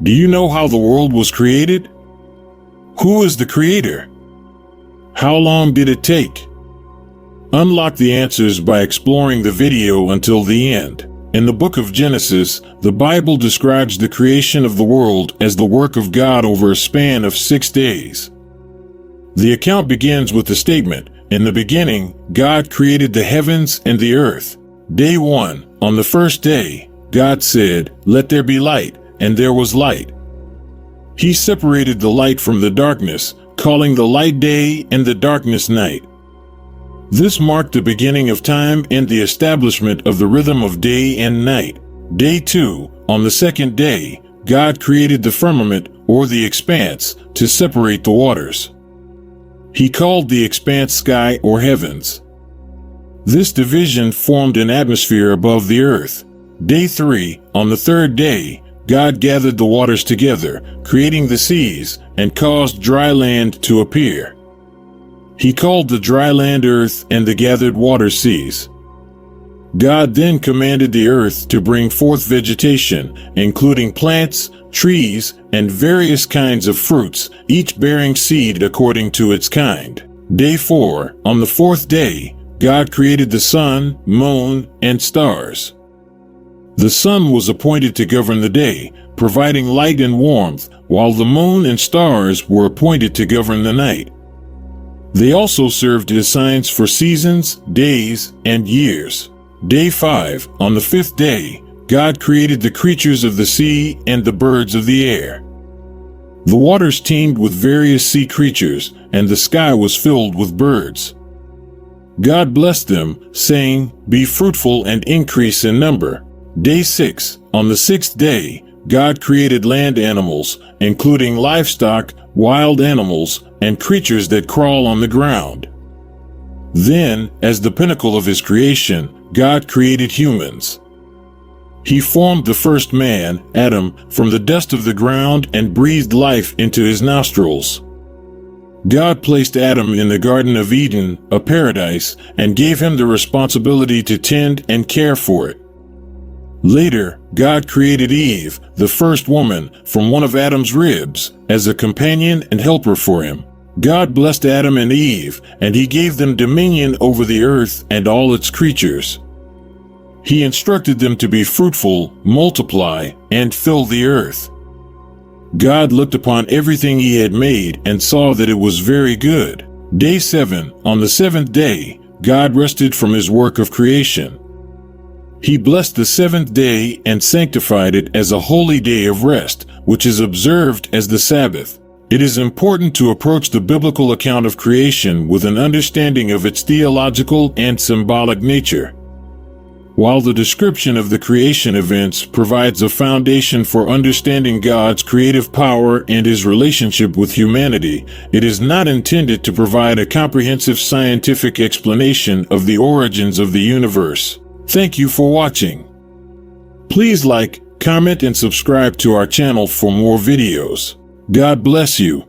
Do you know how the world was created? Who is the creator? How long did it take? Unlock the answers by exploring the video until the end. In the book of Genesis, the Bible describes the creation of the world as the work of God over a span of 6 days. The account begins with the statement, "In the beginning, God created the heavens and the earth." Day 1, on the first day, God said, "Let there be light," and there was light. He separated the light from the darkness, calling the light day and the darkness night. This marked the beginning of time and the establishment of the rhythm of day and night. Day 2, on the second day, God created the firmament, or the expanse, to separate the waters. He called the expanse sky or heavens. This division formed an atmosphere above the earth. Day 3, on the third day, God gathered the waters together, creating the seas, and caused dry land to appear. He called the dry land earth and the gathered water seas. God then commanded the earth to bring forth vegetation, including plants, trees, and various kinds of fruits, each bearing seed according to its kind. Day 4, on the fourth day, God created the sun, moon, and stars. The sun was appointed to govern the day, providing light and warmth, while the moon and stars were appointed to govern the night. They also served as signs for seasons, days, and years. Day 5, on the fifth day, God created the creatures of the sea and the birds of the air. The waters teemed with various sea creatures, and the sky was filled with birds. God blessed them, saying, "Be fruitful and increase in number." Day 6, on the sixth day, God created land animals, including livestock, wild animals, and creatures that crawl on the ground. Then, as the pinnacle of his creation, God created humans. He formed the first man, Adam, from the dust of the ground and breathed life into his nostrils. God placed Adam in the Garden of Eden, a paradise, and gave him the responsibility to tend and care for it. Later, God created Eve, the first woman, from one of Adam's ribs, as a companion and helper for him. God blessed Adam and Eve, and he gave them dominion over the earth and all its creatures. He instructed them to be fruitful, multiply, and fill the earth. God looked upon everything he had made and saw that it was very good. Day 7, on the seventh day, God rested from his work of creation. He blessed the seventh day and sanctified it as a holy day of rest, which is observed as the Sabbath. It is important to approach the biblical account of creation with an understanding of its theological and symbolic nature. While the description of the creation events provides a foundation for understanding God's creative power and his relationship with humanity, it is not intended to provide a comprehensive scientific explanation of the origins of the universe. Thank you for watching. Please like, comment, and subscribe to our channel for more videos. God bless you.